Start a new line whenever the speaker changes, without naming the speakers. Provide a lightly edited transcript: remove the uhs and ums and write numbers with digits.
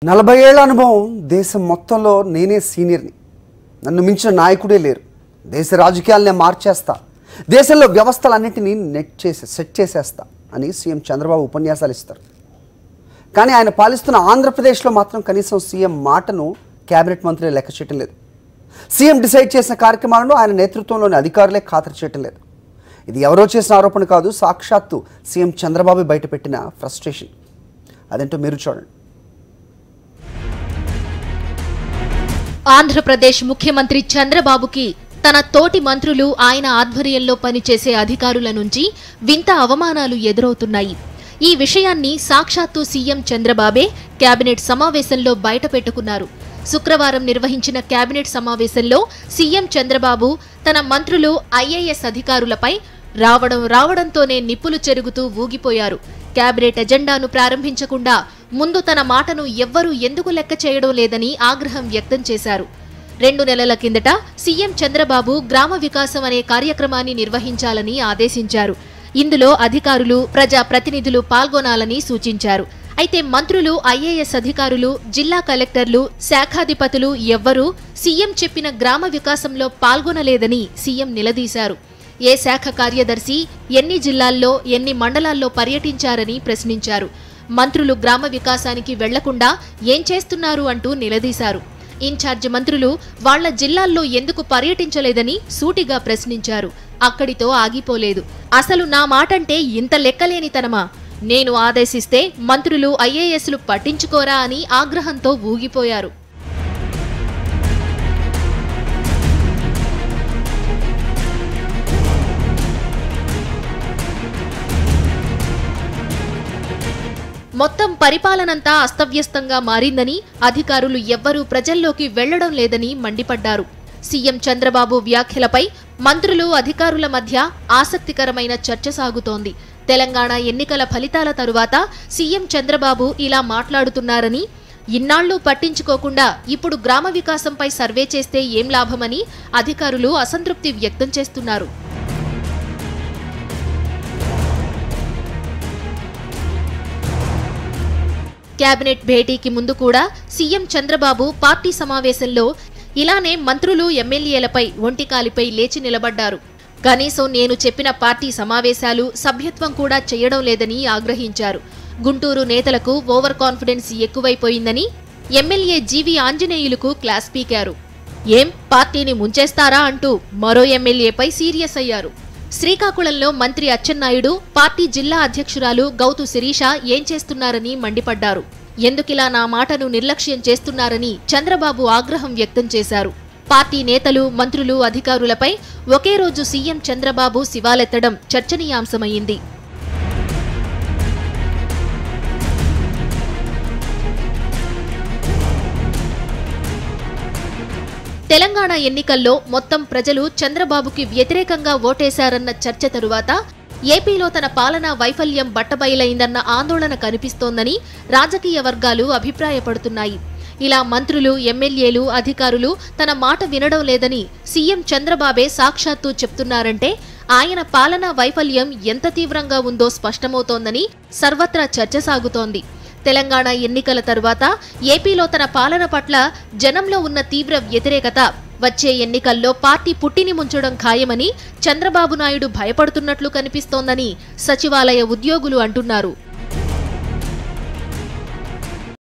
40 ఏళ్ల అనుభవం దేశం మొత్తంలో నేనే సీనియర్ని. నన్ను మించిన నాయకుడే లేరు. దేశ రాజకీయాలనే మార్చేస్తా, దేశంలో వ్యవస్థలన్నింటినీ సెట్ చేసేస్తా అని సీఎం చంద్రబాబు ఉపన్యాసాలు ఇస్తారు. కానీ ఆయన పాలిస్తున్న ఆంధ్రప్రదేశ్లో మాత్రం కనీసం సీఎం మాటను కేబినెట్ మంత్రులే లెక్క చేయటం లేదు. సీఎం డిసైడ్ చేసిన కార్యక్రమాలను ఆయన నేతృత్వంలోని అధికారులే ఖాతరు చేయటం లేదు. ఇది ఎవరో చేసిన ఆరోపణ కాదు, సాక్షాత్తు సీఎం చంద్రబాబు బయటపెట్టిన ఫ్రస్ట్రేషన్. అదేంటో మీరు చూడండి.
ఆంధ్రప్రదేశ్ ముఖ్యమంత్రి చంద్రబాబుకి తన తోటి మంత్రులు ఆయన ఆధ్వర్యంలో పనిచేసే అధికారుల నుంచి వింత అవమానాలు ఎదురవుతున్నాయి. ఈ విషయాన్ని సాక్షాత్తు సీఎం చంద్రబాబే కేబినెట్ సమావేశంలో బయటపెట్టుకున్నారు. శుక్రవారం నిర్వహించిన కేబినెట్ సమావేశంలో సీఎం చంద్రబాబు తన మంత్రులు ఐఏఎస్ అధికారులపై రావడంతోనే నిప్పులు చెరుగుతూ ఊగిపోయారు. కేబినెట్ ఎజెండాను ప్రారంభించకుండా ముందు తన మాటను ఎవ్వరూ ఎందుకు లెక్క చేయడం లేదని ఆగ్రహం వ్యక్తం చేశారు. 2 నెలల కిందట సీఎం చంద్రబాబు గ్రామ వికాసం అనే కార్యక్రమాన్ని నిర్వహించాలని ఆదేశించారు. ఇందులో అధికారులు, ప్రజా ప్రతినిధులు పాల్గొనాలని సూచించారు. అయితే మంత్రులు, ఐఏఎస్ అధికారులు, జిల్లా కలెక్టర్లు, శాఖాధిపతులు ఎవ్వరూ సీఎం చెప్పిన గ్రామ వికాసంలో పాల్గొనలేదని సీఎం నిలదీశారు. ఏ శాఖ కార్యదర్శి ఎన్ని జిల్లాల్లో, ఎన్ని మండలాల్లో పర్యటించారని ప్రశ్నించారు. మంత్రులు గ్రామ వికాసానికి వెళ్లకుండా ఏం చేస్తున్నారు అంటూ నిలదీశారు. ఇన్ఛార్జి మంత్రులు వాళ్ల జిల్లాల్లో ఎందుకు పర్యటించలేదని సూటిగా ప్రశ్నించారు. అక్కడితో ఆగిపోలేదు. అసలు నా మాటంటే ఇంత లెక్కలేనితనమా? నేను ఆదేశిస్తే మంత్రులు, ఐఏఎస్లు పట్టించుకోరా అని ఆగ్రహంతో ఊగిపోయారు. మొత్తం పరిపాలనంతా అస్తవ్యస్తంగా మారిందని, అధికారులు ఎవ్వరూ ప్రజల్లోకి వెళ్లడం లేదని మండిపడ్డారు. సీఎం చంద్రబాబు వ్యాఖ్యలపై మంత్రులు, అధికారుల మధ్య ఆసక్తికరమైన చర్చ సాగుతోంది. తెలంగాణ ఎన్నికల ఫలితాల తరువాత సీఎం చంద్రబాబు ఇలా మాట్లాడుతున్నారని, ఇన్నాళ్లు పట్టించుకోకుండా ఇప్పుడు గ్రామ వికాసంపై సర్వే చేస్తే ఏం లాభమని అధికారులు అసంతృప్తి వ్యక్తం చేస్తున్నారు. కేబినెట్ భేటీకి ముందు కూడా సీఎం చంద్రబాబు పార్టీ సమావేశంలో ఇలానే మంత్రులు, ఎమ్మెల్యేలపై ఒంటికాలిపై లేచి నిలబడ్డారు. కనీసం నేను చెప్పిన పార్టీ సమావేశాలు, సభ్యత్వం కూడా చేయడం లేదని ఆగ్రహించారు. గుంటూరు నేతలకు ఓవర్ కాన్ఫిడెన్స్ ఎక్కువైపోయిందని ఎమ్మెల్యే జీవి ఆంజనేయులకు క్లాస్ పీకారు. ఏం పార్టీని ముంచేస్తారా అంటూ మరో ఎమ్మెల్యేపై సీరియస్ అయ్యారు. శ్రీకాకుళంలో మంత్రి అచ్చెన్నాయుడు, పార్టీ జిల్లా అధ్యక్షురాలు గౌతు శిరీష ఏం చేస్తున్నారని మండిపడ్డారు. ఎందుకిలా నా మాటను నిర్లక్ష్యం చేస్తున్నారని చంద్రబాబు ఆగ్రహం వ్యక్తం చేశారు. పార్టీ నేతలు, మంత్రులు, అధికారులపై ఒకే రోజు సీఎం చంద్రబాబు శివాలెత్తడం చర్చనీయాంశమైంది. తెలంగాణ ఎన్నికల్లో మొత్తం ప్రజలు చంద్రబాబుకి వ్యతిరేకంగా ఓటేశారన్న చర్చ తరువాత ఏపీలో తన పాలనా వైఫల్యం బట్టబయలైందన్న ఆందోళన కనిపిస్తోందని రాజకీయ వర్గాలు అభిప్రాయపడుతున్నాయి. ఇలా మంత్రులు, ఎమ్మెల్యేలు, అధికారులు తన మాట వినడం లేదని సీఎం చంద్రబాబే సాక్షాత్తు చెప్తున్నారంటే ఆయన పాలనా వైఫల్యం ఎంత తీవ్రంగా ఉందో స్పష్టమవుతోందని సర్వత్రా చర్చ సాగుతోంది. తెలంగాణ ఎన్నికల తరువాత ఏపీలో తన పాలన పట్ల జనంలో ఉన్న తీవ్ర వ్యతిరేకత వచ్చే ఎన్నికల్లో పార్టీ పుట్టిని ముంచడం ఖాయమని చంద్రబాబు నాయుడు భయపడుతున్నట్లు కనిపిస్తోందని సచివాలయ ఉద్యోగులు అంటున్నారు.